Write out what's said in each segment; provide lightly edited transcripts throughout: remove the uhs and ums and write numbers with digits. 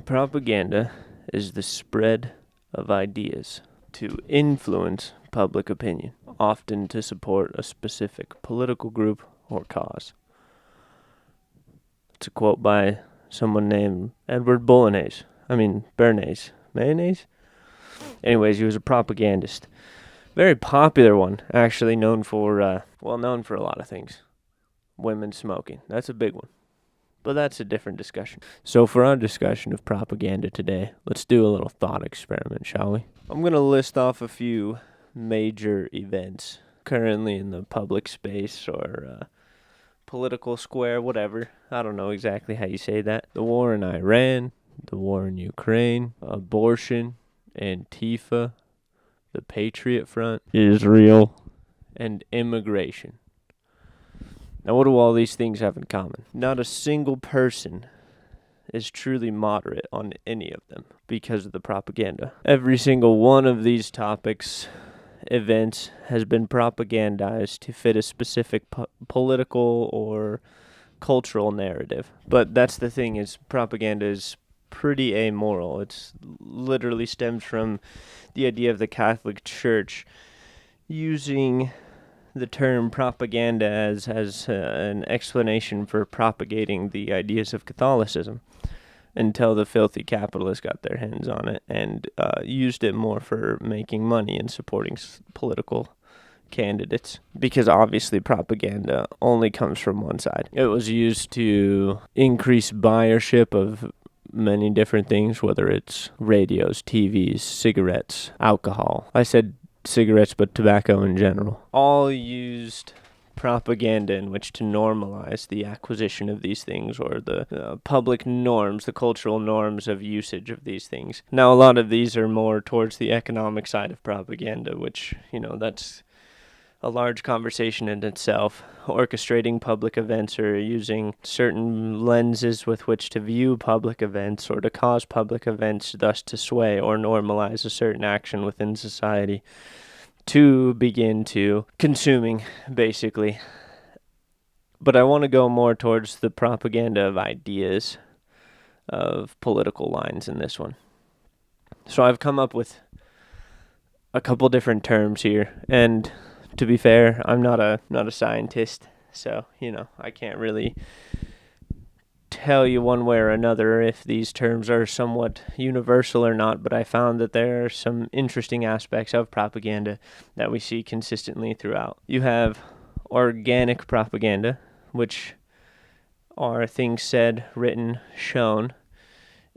Propaganda is the spread of ideas to influence public opinion, often to support a specific political group or cause. It's a quote by someone named Edward Bernays. Mayonnaise? Anyways, he was a propagandist. Very popular one, actually, known for a lot of things. Women smoking. That's a big one. But that's a different discussion. So for our discussion of propaganda today, let's do a little thought experiment, shall we? I'm going to list off a few major events currently in the public space or political square, whatever. I don't know exactly how you say that. The war in Iran, the war in Ukraine, abortion, Antifa, the Patriot Front, Israel, and immigration. Now, what do all these things have in common? Not a single person is truly moderate on any of them because of the propaganda. Every single one of these topics, events, has been propagandized to fit a specific political or cultural narrative. But that's the thing, is propaganda is pretty amoral. It's literally stems from the idea of the Catholic Church using the term propaganda as an explanation for propagating the ideas of Catholicism until the filthy capitalists got their hands on it and used it more for making money and supporting political candidates, because obviously propaganda only comes from one side. It was used to increase buyership of many different things, whether it's radios, TVs, cigarettes, alcohol. I said cigarettes, but tobacco in general. All used propaganda in which to normalize the acquisition of these things, or the public norms, the cultural norms of usage of these things. Now, a lot of these are more towards the economic side of propaganda, which, that's a large conversation in itself. Orchestrating public events or using certain lenses with which to view public events or to cause public events thus to sway or normalize a certain action within society to begin to consuming, basically. But I want to go more towards the propaganda of ideas, of political lines in this one. So I've come up with a couple different terms here, and to be fair, I'm not a scientist, so I can't really tell you one way or another if these terms are somewhat universal or not, but I found that there are some interesting aspects of propaganda that we see consistently throughout. You have organic propaganda, which are things said, written, shown,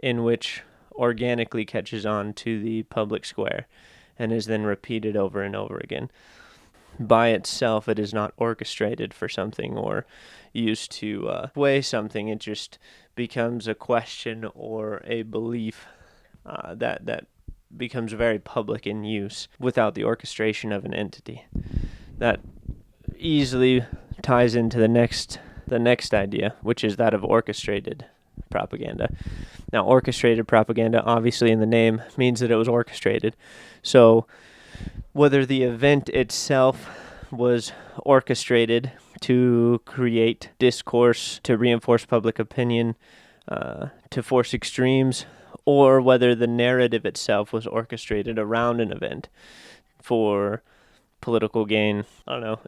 in which organically catches on to the public square and is then repeated over and over again. By itself, it is not orchestrated for something or used to weigh something. It just becomes a question or a belief that becomes very public in use without the orchestration of an entity. That easily ties into the next idea, which is that of orchestrated propaganda. Now, orchestrated propaganda, obviously in the name, means that it was orchestrated. So whether the event itself was orchestrated to create discourse, to reinforce public opinion, to force extremes, or whether the narrative itself was orchestrated around an event for political gain,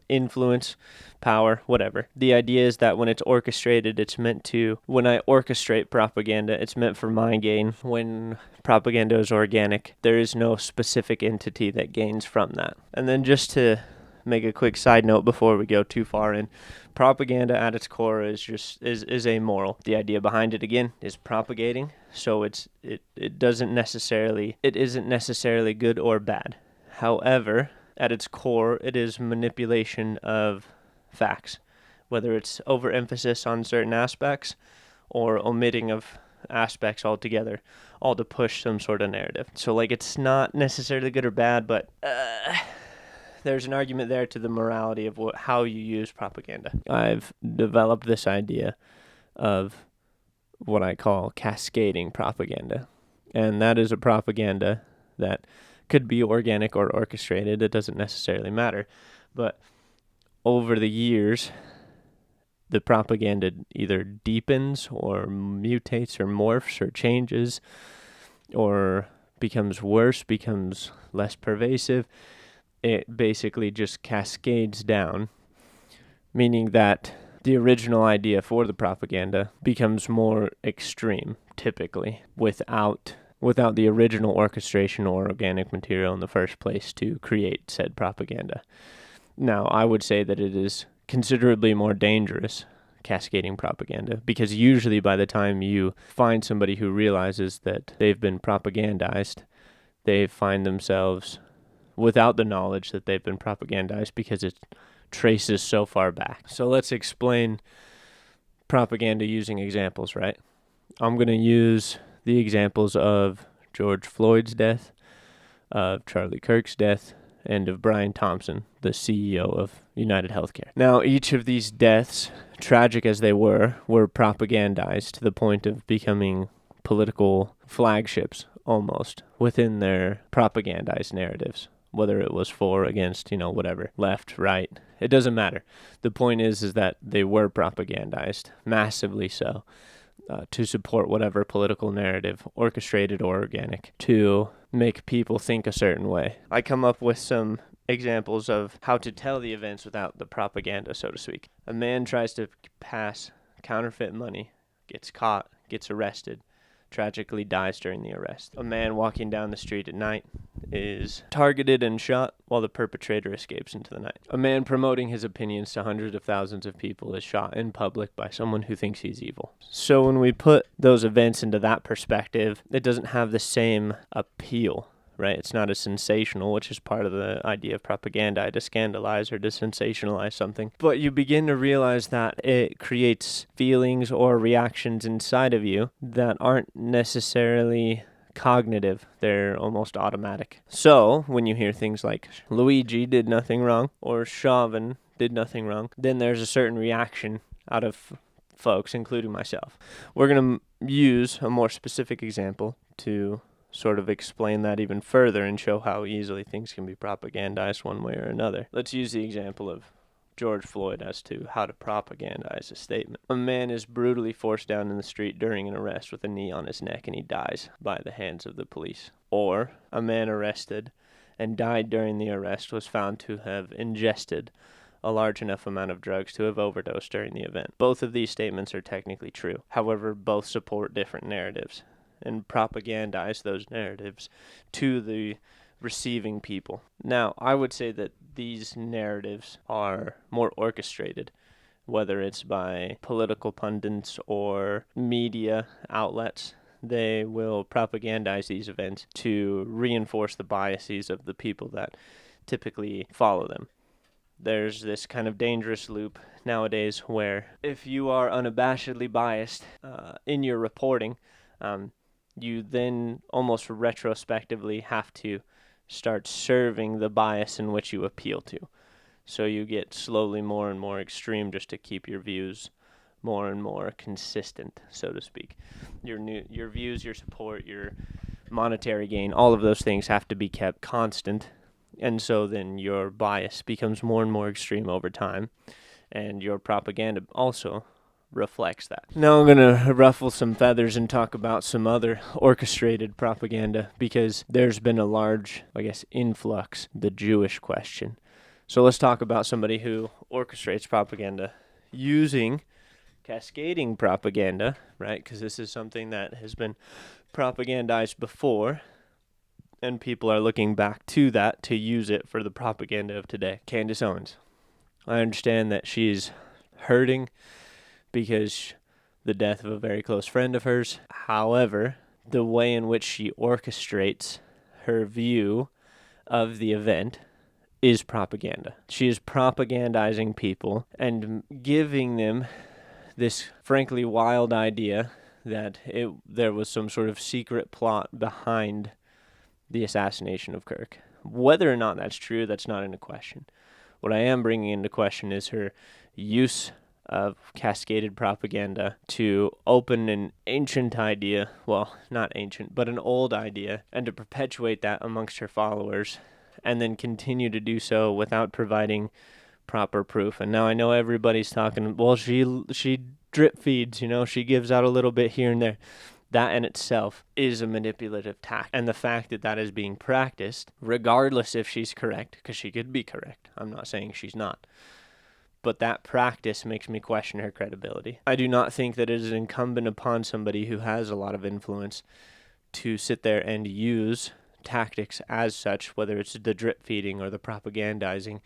influence, power, whatever. The idea is that when it's orchestrated, when I orchestrate propaganda, it's meant for my gain. When propaganda is organic, there is no specific entity that gains from that. And then just to make a quick side note before we go too far in, propaganda at its core is amoral. The idea behind it, again, is propagating, so it isn't necessarily good or bad. However, at its core, it is manipulation of facts, whether it's overemphasis on certain aspects or omitting of aspects altogether, all to push some sort of narrative. So, it's not necessarily good or bad, but there's an argument there to the morality of how you use propaganda. I've developed this idea of what I call cascading propaganda, and that is a propaganda that could be organic or orchestrated. It doesn't necessarily matter. But over the years, the propaganda either deepens or mutates or morphs or changes or becomes worse, becomes less pervasive. It basically just cascades down, meaning that the original idea for the propaganda becomes more extreme, typically, without the original orchestration or organic material in the first place to create said propaganda. Now, I would say that it is considerably more dangerous, cascading propaganda, because usually by the time you find somebody who realizes that they've been propagandized, they find themselves without the knowledge that they've been propagandized because it traces so far back. So let's explain propaganda using examples, right? I'm going to use the examples of George Floyd's death, of Charlie Kirk's death, and of Brian Thompson, the CEO of United Healthcare. Now, each of these deaths, tragic as they were propagandized to the point of becoming political flagships, almost, within their propagandized narratives. Whether it was for, against, whatever, left, right, it doesn't matter. The point is that they were propagandized, massively so, to support whatever political narrative, orchestrated or organic, to make people think a certain way. I come up with some examples of how to tell the events without the propaganda, so to speak. A man tries to pass counterfeit money, gets caught, gets arrested, tragically dies during the arrest. A man walking down the street at night is targeted and shot while the perpetrator escapes into the night. A man promoting his opinions to hundreds of thousands of people is shot in public by someone who thinks he's evil. So when we put those events into that perspective, it doesn't have the same appeal, right? It's not as sensational, which is part of the idea of propaganda, to scandalize or to sensationalize something. But you begin to realize that it creates feelings or reactions inside of you that aren't necessarily cognitive. They're almost automatic. So when you hear things like Luigi did nothing wrong or Chauvin did nothing wrong, then there's a certain reaction out of folks, including myself. We're going to use a more specific example to sort of explain that even further and show how easily things can be propagandized one way or another. Let's use the example of George Floyd as to how to propagandize a statement. A man is brutally forced down in the street during an arrest with a knee on his neck and he dies by the hands of the police. Or a man arrested and died during the arrest was found to have ingested a large enough amount of drugs to have overdosed during the event. Both of these statements are technically true. However, both support different narratives and propagandize those narratives to the receiving people. Now, I would say that these narratives are more orchestrated, whether it's by political pundits or media outlets. They will propagandize these events to reinforce the biases of the people that typically follow them. There's this kind of dangerous loop nowadays where if you are unabashedly biased in your reporting, you then almost retrospectively have to start serving the bias in which you appeal to. So you get slowly more and more extreme just to keep your views more and more consistent, so to speak. Your views, your support, your monetary gain, all of those things have to be kept constant. And so then your bias becomes more and more extreme over time. And your propaganda also reflects that. Now I'm going to ruffle some feathers and talk about some other orchestrated propaganda because there's been a large, influx, the Jewish question. So let's talk about somebody who orchestrates propaganda using cascading propaganda, right? Because this is something that has been propagandized before, and people are looking back to that to use it for the propaganda of today. Candace Owens. I understand that she's hurting because the death of a very close friend of hers. However, the way in which she orchestrates her view of the event is propaganda. She is propagandizing people and giving them this frankly wild idea that there was some sort of secret plot behind the assassination of Kirk. Whether or not that's true, that's not into question. What I am bringing into question is her use of cascaded propaganda to open an ancient idea, well, not ancient, but an old idea, and to perpetuate that amongst her followers, and then continue to do so without providing proper proof. And now I know everybody's talking, well, she drip feeds, she gives out a little bit here and there. That in itself is a manipulative tact. And the fact that that is being practiced, regardless if she's correct, because she could be correct. I'm not saying she's not. But that practice makes me question her credibility. I do not think that it is incumbent upon somebody who has a lot of influence to sit there and use tactics as such, whether it's the drip feeding or the propagandizing,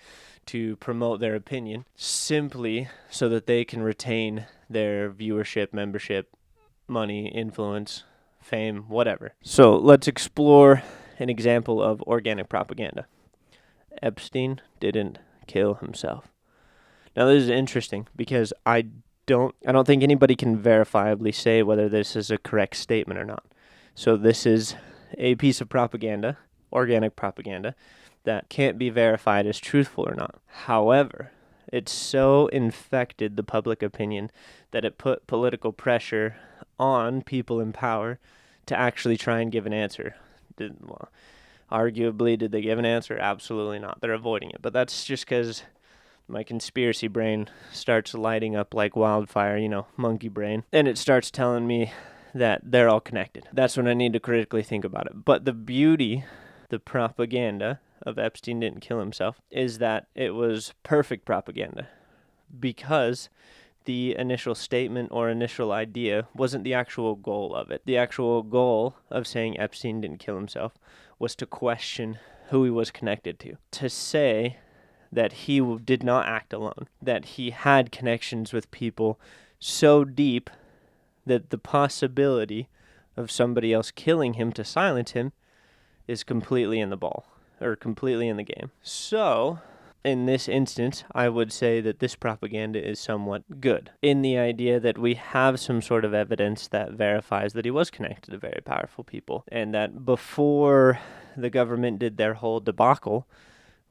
to promote their opinion, simply so that they can retain their viewership, membership, money, influence, fame, whatever. So let's explore an example of organic propaganda. Epstein didn't kill himself. Now this is interesting because I don't think anybody can verifiably say whether this is a correct statement or not. So this is a piece of propaganda, organic propaganda, that can't be verified as truthful or not. However, it so infected the public opinion that it put political pressure on people in power to actually try and give an answer. Arguably, did they give an answer? Absolutely not. They're avoiding it. But that's just because my conspiracy brain starts lighting up like wildfire, monkey brain. And it starts telling me that they're all connected. That's when I need to critically think about it. But the beauty, the propaganda of Epstein didn't kill himself, is that it was perfect propaganda. Because the initial statement or initial idea wasn't the actual goal of it. The actual goal of saying Epstein didn't kill himself was to question who he was connected to. To say that he did not act alone, that he had connections with people so deep that the possibility of somebody else killing him to silence him is completely in the ball, or completely in the game. So, in this instance, I would say that this propaganda is somewhat good, in the idea that we have some sort of evidence that verifies that he was connected to very powerful people, and that before the government did their whole debacle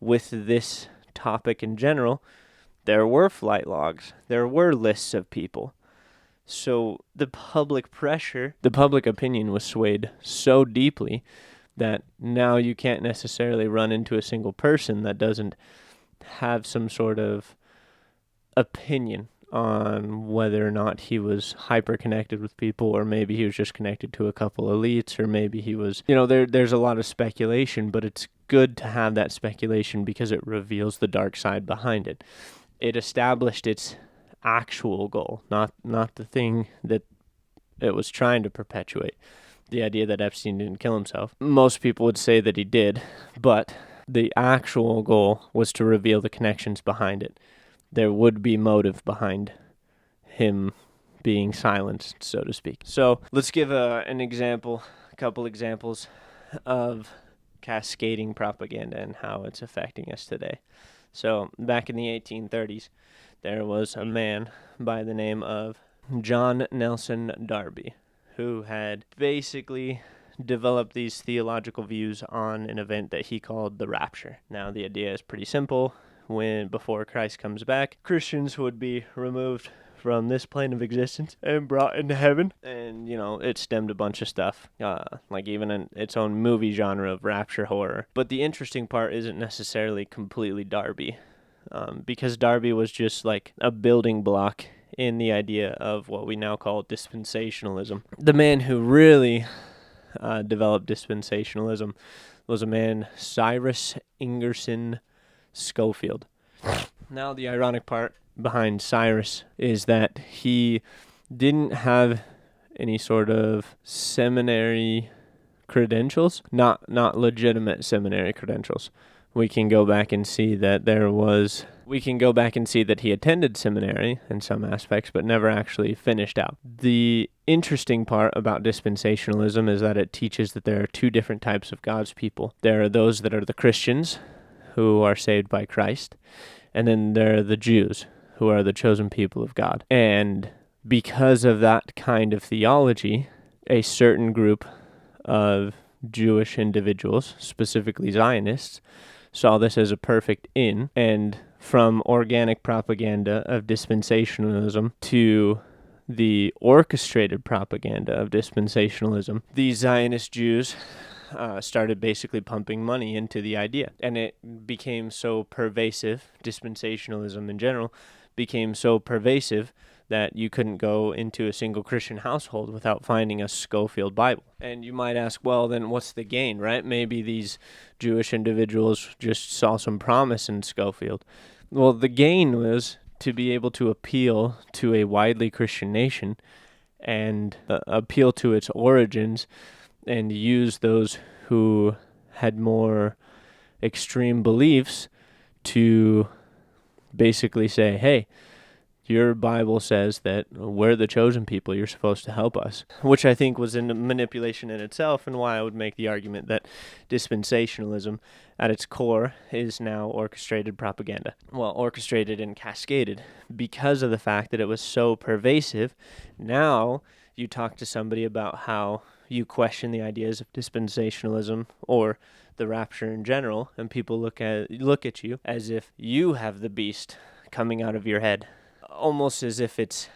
with this topic in general, there were flight logs, there were lists of people. So the public pressure, the public opinion was swayed so deeply that now you can't necessarily run into a single person that doesn't have some sort of opinion on whether or not he was hyper connected with people, or maybe he was just connected to a couple elites, or maybe he was, there's a lot of speculation, but it's good to have that speculation because it reveals the dark side behind it. It established its actual goal, not the thing that it was trying to perpetuate. The idea that Epstein didn't kill himself. Most people would say that he did, but the actual goal was to reveal the connections behind it. There would be motive behind him being silenced, so to speak. So let's give an example, a couple examples of cascading propaganda and how it's affecting us today. So back in the 1830s, there was a man by the name of John Nelson Darby, who had basically developed these theological views on an event that he called the rapture. Now, the idea is pretty simple. Before Christ comes back, Christians would be removed from this plane of existence and brought into heaven. And, it stemmed a bunch of stuff, like even in its own movie genre of rapture horror. But the interesting part isn't necessarily completely Darby, because Darby was just like a building block in the idea of what we now call dispensationalism. The man who really developed dispensationalism was a man, Cyrus Ingerson Schofield. Now, the ironic part behind Cyrus is that he didn't have any sort of seminary credentials, not legitimate seminary credentials. We can go back and see that he attended seminary in some aspects, but never actually finished out. The interesting part about dispensationalism is that it teaches that there are two different types of God's people. There are those that are the Christians, who are saved by Christ, and then there are the Jews, who are the chosen people of God. And because of that kind of theology, a certain group of Jewish individuals, specifically Zionists, saw this as a perfect in, and from organic propaganda of dispensationalism to the orchestrated propaganda of dispensationalism, these Zionist Jews started basically pumping money into the idea. And it became so pervasive, dispensationalism in general became so pervasive that you couldn't go into a single Christian household without finding a Scofield Bible. And you might ask, well, then what's the gain, right? Maybe these Jewish individuals just saw some promise in Scofield. Well, the gain was to be able to appeal to a widely Christian nation and appeal to its origins and use those who had more extreme beliefs to basically say, hey, your Bible says that we're the chosen people, you're supposed to help us, which I think was a manipulation in itself, and why I would make the argument that dispensationalism at its core is now orchestrated propaganda. Well, orchestrated and cascaded because of the fact that it was so pervasive. Now you talk to somebody about how you question the ideas of dispensationalism or the rapture in general, and people look at you as if you have the beast coming out of your head. Almost as it's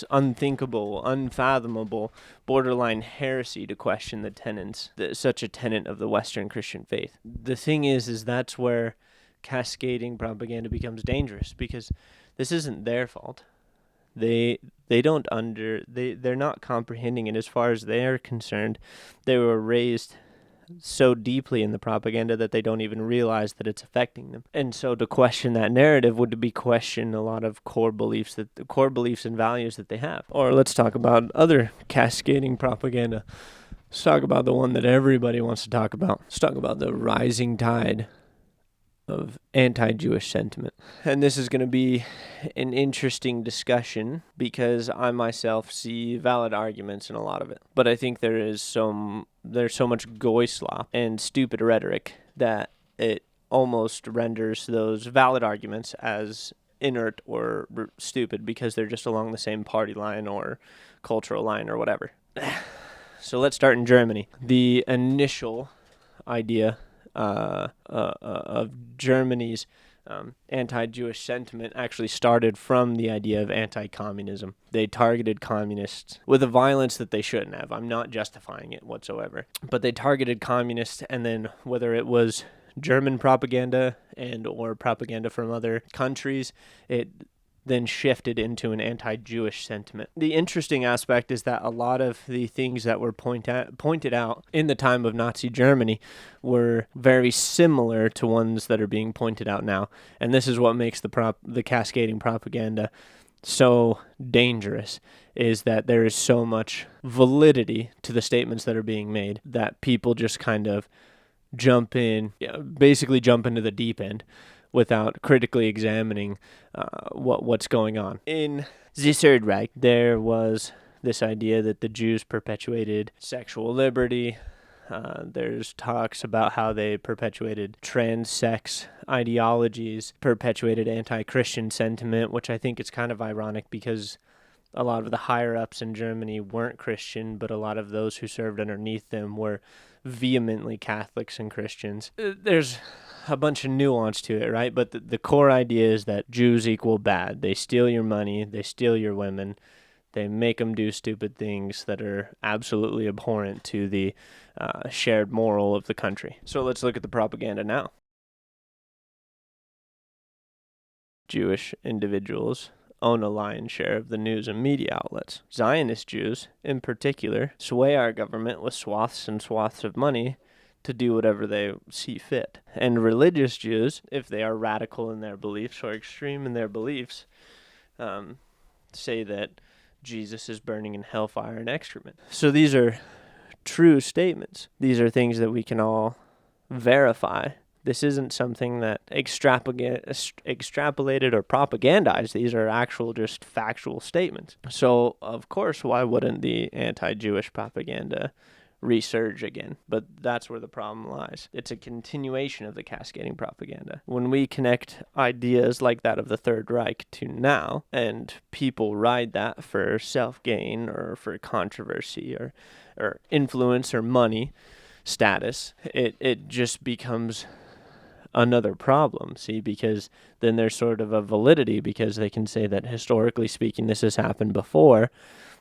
unthinkable, unfathomable, borderline heresy to question the tenets, such a tenet of the Western Christian faith. The thing is that's where cascading propaganda becomes dangerous, because this isn't their fault. They're not comprehending it. As far as they're concerned, they were raised so deeply in the propaganda that they don't even realize that it's affecting them. And so to question that narrative would be question a lot of core beliefs and values that they have. Or let's talk about other cascading propaganda. Let's talk about the one that everybody wants to talk about. Let's talk about the rising tide of anti-Jewish sentiment. And this is going to be an interesting discussion because I myself see valid arguments in a lot of it. But I think there's so much goy slop and stupid rhetoric that it almost renders those valid arguments as inert or stupid because they're just along the same party line or cultural line or whatever. So let's start in Germany. The initial idea of Germany's anti-Jewish sentiment actually started from the idea of anti-communism. They targeted communists with a violence that they shouldn't have. I'm not justifying it whatsoever. But they targeted communists, and then whether it was German propaganda and or propaganda from other countries, it then shifted into an anti-Jewish sentiment. The interesting aspect is that a lot of the things that were pointed out in the time of Nazi Germany were very similar to ones that are being pointed out now. And this is what makes the cascading propaganda so dangerous, is that there is so much validity to the statements that are being made that people just kind of basically jump into the deep end without critically examining what's going on. In the Third Reich, there was this idea that the Jews perpetuated sexual liberty. There's talks about how they perpetuated trans-sex ideologies, perpetuated anti-Christian sentiment, which I think is kind of ironic because a lot of the higher-ups in Germany weren't Christian, but a lot of those who served underneath them were vehemently Catholics and Christians. There's a bunch of nuance to it, right? But the core idea is that Jews equal bad. They steal your money, they steal your women, they make them do stupid things that are absolutely abhorrent to the shared moral of the country. So let's look at the propaganda now. Jewish individuals own a lion's share of the news and media outlets. Zionist Jews, in particular, sway our government with swaths and swaths of money to do whatever they see fit. And religious Jews, if they are radical in their beliefs or extreme in their beliefs, say that Jesus is burning in hellfire and excrement. So these are true statements. These are things that we can all verify. This isn't something that extrapolated or propagandized. These are actual, just factual statements. So, of course, why wouldn't the anti-Jewish propaganda resurge again? But that's where the problem lies. It's a continuation of the cascading propaganda. When we connect ideas like that of the Third Reich to now, and people ride that for self-gain or for controversy or influence or money status, it just becomes another problem, see, because then there's sort of a validity because they can say that historically speaking this has happened before,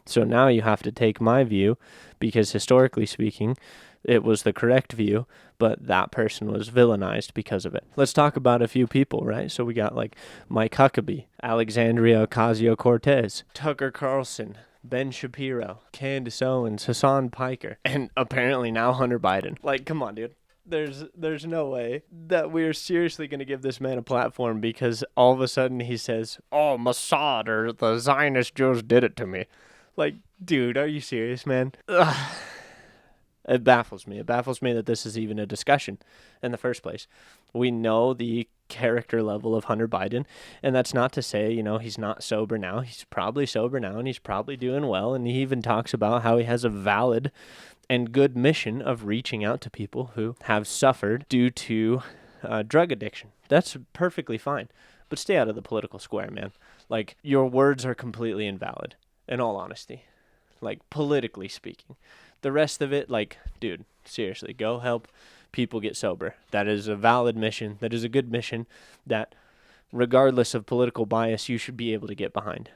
So now you have to take my view, because historically speaking, it was the correct view, but that person was villainized because of it. Let's talk about a few people, right? So we got like Mike Huckabee, Alexandria Ocasio-Cortez, Tucker Carlson, Ben Shapiro, Candace Owens, Hassan Piker, and apparently now Hunter Biden. Like, come on, dude. There's no way that we're seriously going to give this man a platform because all of a sudden he says, oh, Mossad or the Zionist Jews did it to me. Like, dude, are you serious, man? Ugh. It baffles me. It baffles me that this is even a discussion in the first place. We know the character level of Hunter Biden, and that's not to say, he's not sober now. He's probably sober now, and he's probably doing well, and he even talks about how he has a valid and good mission of reaching out to people who have suffered due to drug addiction. That's perfectly fine, but stay out of the political square, man. Like, your words are completely invalid, in all honesty, like, politically speaking. The rest of it, like, dude, seriously, go help people get sober. That is a valid mission. That is a good mission that, regardless of political bias, you should be able to get behind.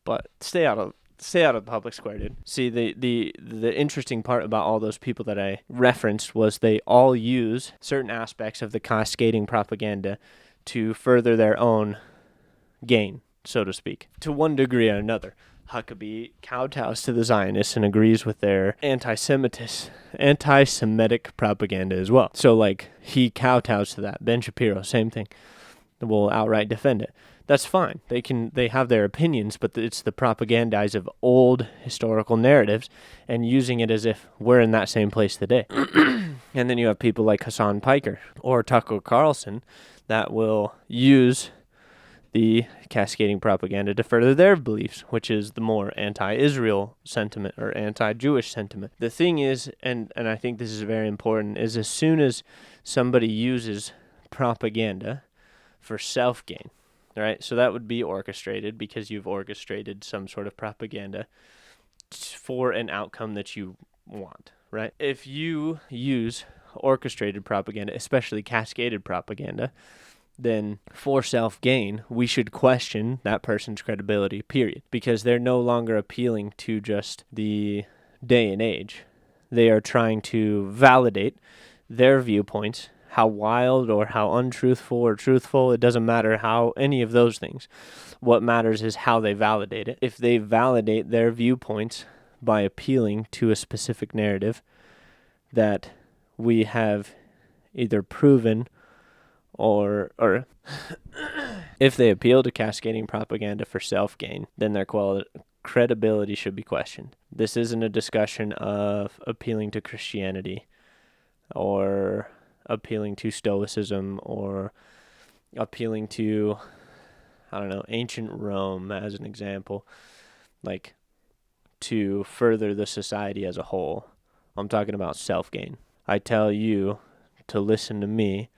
But stay out of the public square, dude. See, the interesting part about all those people that I referenced was they all use certain aspects of the cascading propaganda to further their own gain, so to speak, to one degree or another. Huckabee kowtows to the Zionists and agrees with their anti-Semitic propaganda as well. So, like, he kowtows to that. Ben Shapiro, same thing, will outright defend it. That's fine. They have their opinions, but it's the propagandize of old historical narratives and using it as if we're in that same place today. And then you have people like Hassan Piker or Tucker Carlson that will use the cascading propaganda to further their beliefs, which is the more anti-Israel sentiment or anti-Jewish sentiment. The thing is, and I think this is very important, is as soon as somebody uses propaganda for self-gain, right? So that would be orchestrated because you've orchestrated some sort of propaganda for an outcome that you want, right? If you use orchestrated propaganda, especially cascaded propaganda, then for self-gain, we should question that person's credibility, period. Because they're no longer appealing to just the day and age. They are trying to validate their viewpoints, how wild or how untruthful or truthful, it doesn't matter how any of those things. What matters is how they validate it. If they validate their viewpoints by appealing to a specific narrative that we have either proven or if they appeal to cascading propaganda for self-gain, then their credibility should be questioned. This isn't a discussion of appealing to Christianity or appealing to Stoicism or appealing to, ancient Rome as an example, like to further the society as a whole. I'm talking about self-gain. I tell you to listen to me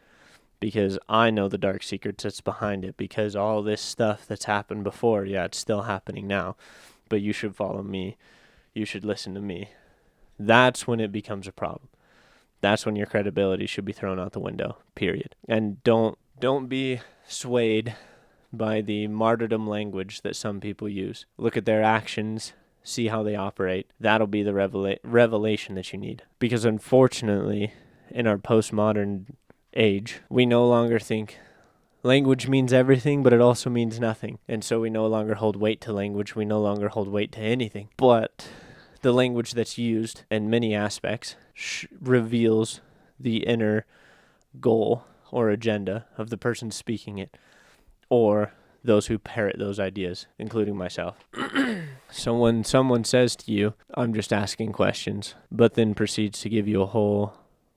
because I know the dark secrets that's behind it, because all this stuff that's happened before, it's still happening now, but you should follow me. You should listen to me. That's when it becomes a problem. That's when your credibility should be thrown out the window, period. And don't be swayed by the martyrdom language that some people use. Look at their actions, see how they operate. That'll be the revelation that you need. Because unfortunately, in our postmodern age, we no longer think language means everything, but it also means nothing. And so we no longer hold weight to language. We no longer hold weight to anything. But the language that's used in many aspects reveals the inner goal or agenda of the person speaking it, or those who parrot those ideas, including myself. So when someone says to you, I'm just asking questions, but then proceeds to give you a whole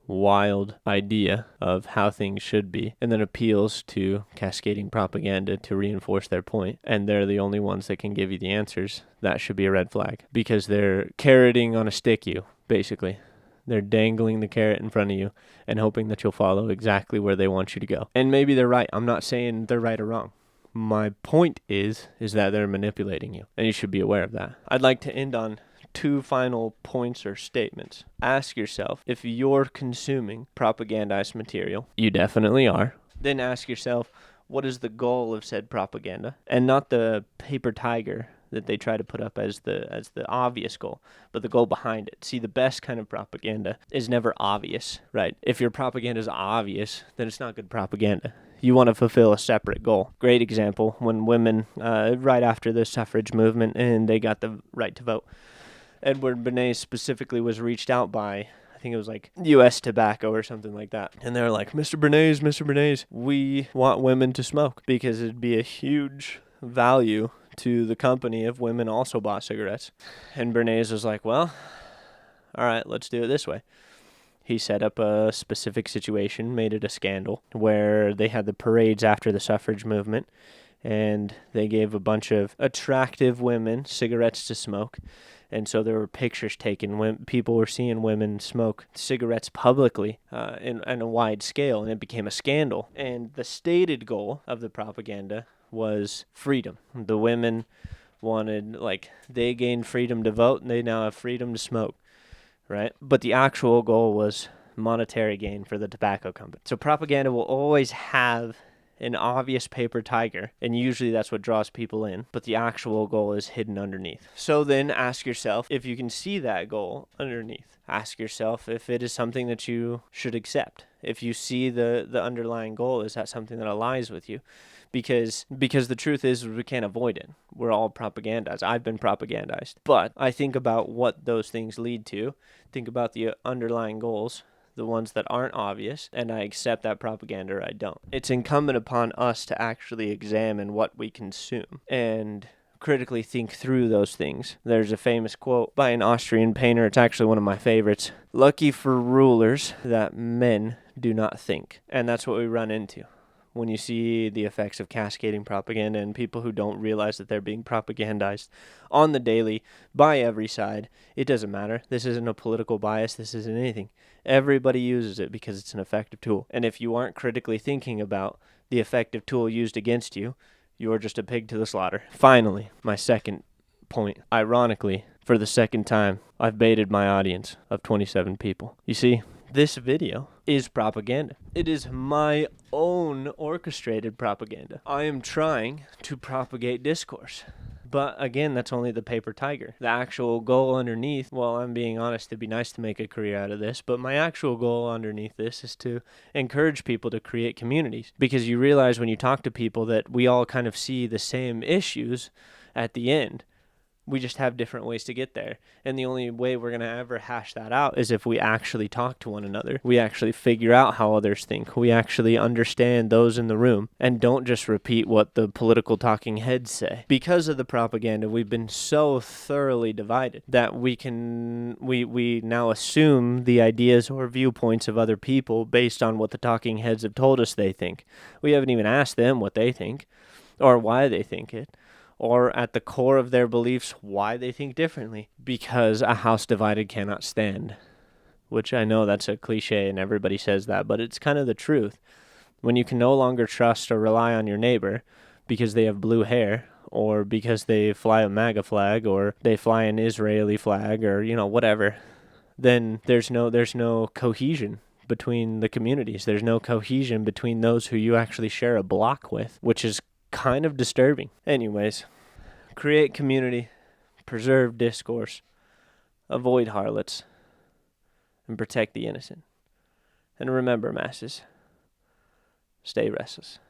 wild idea of how things should be, and then appeals to cascading propaganda to reinforce their point, and they're the only ones that can give you the answers, that should be a red flag, because they're carroting on a stick you, basically. They're dangling the carrot in front of you and hoping that you'll follow exactly where they want you to go. And maybe they're right. I'm not saying they're right or wrong. My point is that they're manipulating you, and you should be aware of that. I'd like to end on 2 final points or statements. Ask yourself if you're consuming propagandized material. You definitely are. Then ask yourself, what is the goal of said propaganda? And not the paper tiger that they try to put up as the obvious goal, but the goal behind it. See, the best kind of propaganda is never obvious, right? If your propaganda is obvious, then it's not good propaganda. You want to fulfill a separate goal. Great example, when women, right after the suffrage movement and they got the right to vote, Edward Bernays specifically was reached out by, I think it was like U.S. Tobacco or something like that. And they were like, Mr. Bernays, we want women to smoke because it'd be a huge value to the company if women also bought cigarettes. And Bernays was like, well, all right, let's do it this way. He set up a specific situation, made it a scandal, where they had the parades after the suffrage movement, and they gave a bunch of attractive women cigarettes to smoke. And so there were pictures taken when people were seeing women smoke cigarettes publicly in a wide scale, and it became a scandal. And the stated goal of the propaganda was freedom. The women wanted, they gained freedom to vote, and they now have freedom to smoke, right? But the actual goal was monetary gain for the tobacco company. So propaganda will always have an obvious paper tiger, and usually that's what draws people in, but the actual goal is hidden underneath. So then ask yourself if you can see that goal underneath. Ask yourself if it is something that you should accept. If you see the underlying goal, is that something that aligns with you? Because the truth is we can't avoid it. We're all propagandized. I've been propagandized. But I think about what those things lead to, think about the underlying goals, the ones that aren't obvious, and I accept that propaganda or I don't. It's incumbent upon us to actually examine what we consume and critically think through those things. There's a famous quote by an Austrian painter. It's actually one of my favorites. Lucky for rulers that men do not think. And that's what we run into when you see the effects of cascading propaganda and people who don't realize that they're being propagandized on the daily by every side. It doesn't matter. This isn't a political bias. This isn't anything. Everybody uses it because it's an effective tool. And if you aren't critically thinking about the effective tool used against you, you're just a pig to the slaughter. Finally, my second point. Ironically, for the second time, I've baited my audience of 27 people. You see, this video is propaganda. It is my own orchestrated propaganda. I am trying to propagate discourse. But again, that's only the paper tiger. The actual goal underneath, well, I'm being honest, it'd be nice to make a career out of this, but my actual goal underneath this is to encourage people to create communities. Because you realize when you talk to people that we all kind of see the same issues at the end. We just have different ways to get there. And the only way we're going to ever hash that out is if we actually talk to one another. We actually figure out how others think. We actually understand those in the room and don't just repeat what the political talking heads say. Because of the propaganda, we've been so thoroughly divided that we now assume the ideas or viewpoints of other people based on what the talking heads have told us they think. We haven't even asked them what they think or why they think it, or at the core of their beliefs, why they think differently. Because a house divided cannot stand. Which I know that's a cliche and everybody says that, but it's kind of the truth. When you can no longer trust or rely on your neighbor because they have blue hair, or because they fly a MAGA flag, or they fly an Israeli flag, or, whatever, then there's no cohesion between the communities. There's no cohesion between those who you actually share a block with, which is kind of disturbing. Anyways, create community, preserve discourse, avoid harlots, and protect the innocent. And remember, masses, stay restless.